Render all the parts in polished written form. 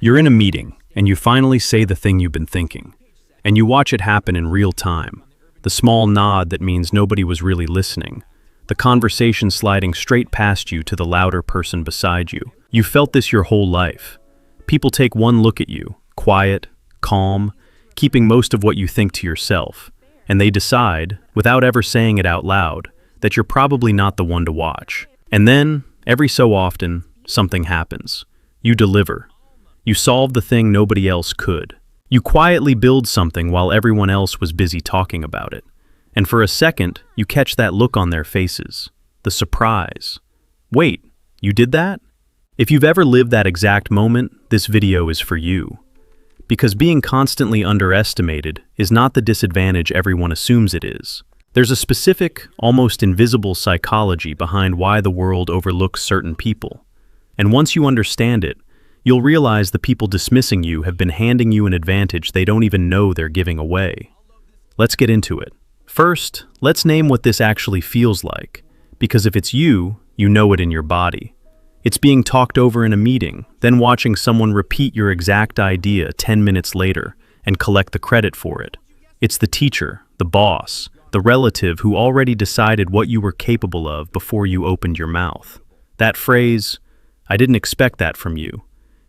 You're in a meeting, and you finally say the thing you've been thinking. And you watch it happen in real time. The small nod that means nobody was really listening. The conversation sliding straight past you to the louder person beside you. You felt this your whole life. People take one look at you, quiet, calm, keeping most of what you think to yourself. And they decide, without ever saying it out loud, that you're probably not the one to watch. And then, every so often, something happens. You deliver. You solve the thing nobody else could. You quietly build something while everyone else was busy talking about it. And for a second, you catch that look on their faces. The surprise. Wait, you did that? If you've ever lived that exact moment, this video is for you. Because being constantly underestimated is not the disadvantage everyone assumes it is. There's a specific, almost invisible psychology behind why the world overlooks certain people. And once you understand it, you'll realize the people dismissing you have been handing you an advantage they don't even know they're giving away. Let's get into it. First, let's name what this actually feels like, because if it's you, you know it in your body. It's being talked over in a meeting, then watching someone repeat your exact idea 10 minutes later and collect the credit for it. It's the teacher, the boss, the relative who already decided what you were capable of before you opened your mouth. That phrase, "I didn't expect that from you,"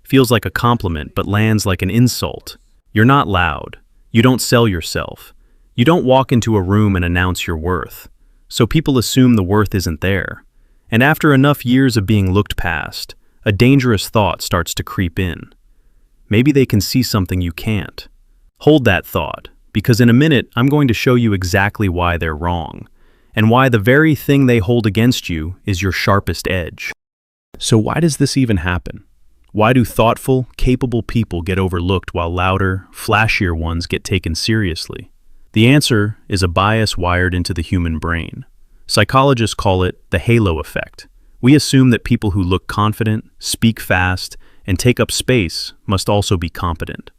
feels like a compliment but lands like an insult. You're not loud. You don't sell yourself. You don't walk into a room and announce your worth. So people assume the worth isn't there. And after enough years of being looked past, a dangerous thought starts to creep in. Maybe they can see something you can't. Hold that thought, because in a minute I'm going to show you exactly why they're wrong, and why the very thing they hold against you is your sharpest edge. So why does this even happen? Why do thoughtful, capable people get overlooked while louder, flashier ones get taken seriously? The answer is a bias wired into the human brain. Psychologists call it the halo effect. We assume that people who look confident, speak fast, and take up space must also be competent.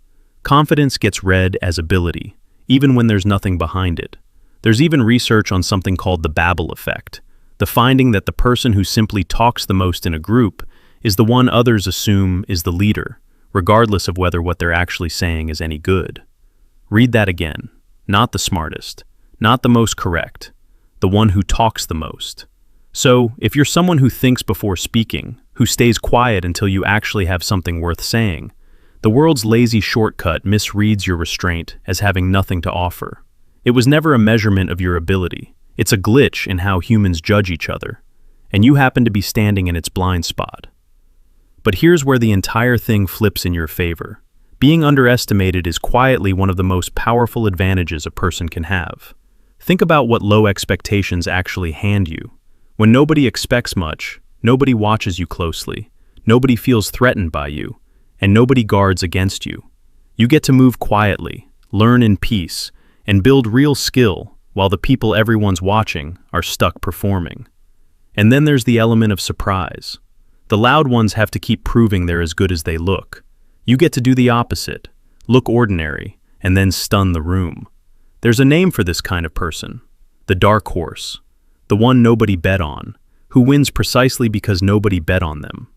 Confidence gets read as ability, even when there's nothing behind it. There's even research on something called the Babel effect, the finding that the person who simply talks the most in a group is the one others assume is the leader, regardless of whether what they're actually saying is any good. Read that again. Not the smartest, not the most correct, the one who talks the most. So, if you're someone who thinks before speaking, who stays quiet until you actually have something worth saying, the world's lazy shortcut misreads your restraint as having nothing to offer. It was never a measurement of your ability. It's a glitch in how humans judge each other, and you happen to be standing in its blind spot. But here's where the entire thing flips in your favor. Being underestimated is quietly one of the most powerful advantages a person can have. Think about what low expectations actually hand you. When nobody expects much, nobody watches you closely, nobody feels threatened by you, and nobody guards against you. You get to move quietly, learn in peace, and build real skill while the people everyone's watching are stuck performing. And then there's the element of surprise. The loud ones have to keep proving they're as good as they look. You get to do the opposite, look ordinary, and then stun the room. There's a name for this kind of person, the dark horse, the one nobody bet on, who wins precisely because nobody bet on them.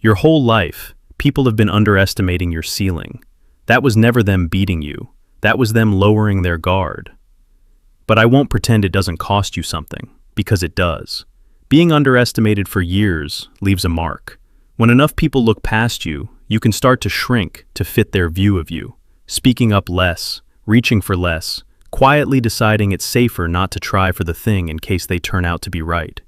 Your whole life, people have been underestimating your ceiling. That was never them beating you. That was them lowering their guard. But I won't pretend it doesn't cost you something, because it does. Being underestimated for years leaves a mark. When enough people look past you, you can start to shrink to fit their view of you, speaking up less, reaching for less, quietly deciding it's safer not to try for the thing in case they turn out to be right.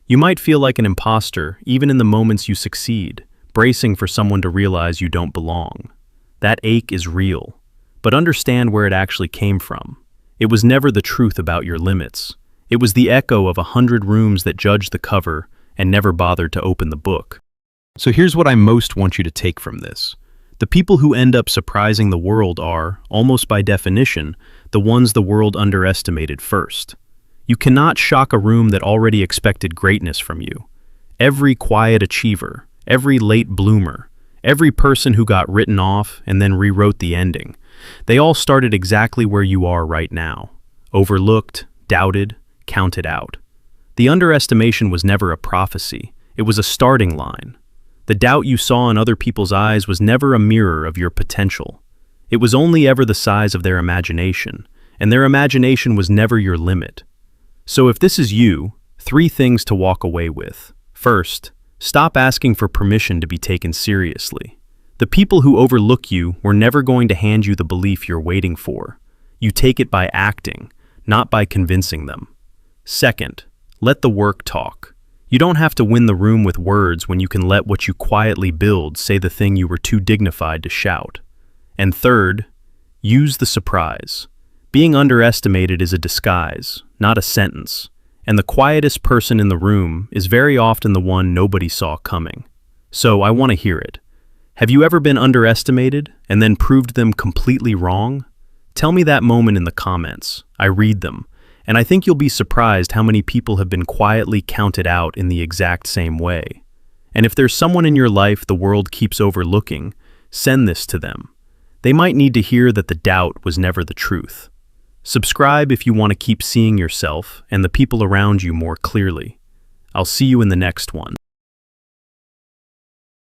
You might feel like an imposter even in the moments you succeed, bracing for someone to realize you don't belong. That ache is real, but understand where it actually came from. It was never the truth about your limits. It was the echo of 100 rooms that judged the cover and never bothered to open the book. So here's what I most want you to take from this. The people who end up surprising the world are, almost by definition, the ones the world underestimated first. You cannot shock a room that already expected greatness from you. Every quiet achiever, every late bloomer, every person who got written off and then rewrote the ending, they all started exactly where you are right now. Overlooked, doubted, counted out. The underestimation was never a prophecy. It was a starting line. The doubt you saw in other people's eyes was never a mirror of your potential. It was only ever the size of their imagination, and their imagination was never your limit. So if this is you, 3 things to walk away with. First, stop asking for permission to be taken seriously. The people who overlook you were never going to hand you the belief you're waiting for. You take it by acting, not by convincing them. Second, let the work talk. You don't have to win the room with words when you can let what you quietly build say the thing you were too dignified to shout. And third, use the surprise. Being underestimated is a disguise, not a sentence, and the quietest person in the room is very often the one nobody saw coming. So I want to hear it. Have you ever been underestimated and then proved them completely wrong? Tell me that moment in the comments. I read them. And I think you'll be surprised how many people have been quietly counted out in the exact same way. And if there's someone in your life the world keeps overlooking, send this to them. They might need to hear that the doubt was never the truth. Subscribe if you want to keep seeing yourself and the people around you more clearly. I'll see you in the next one.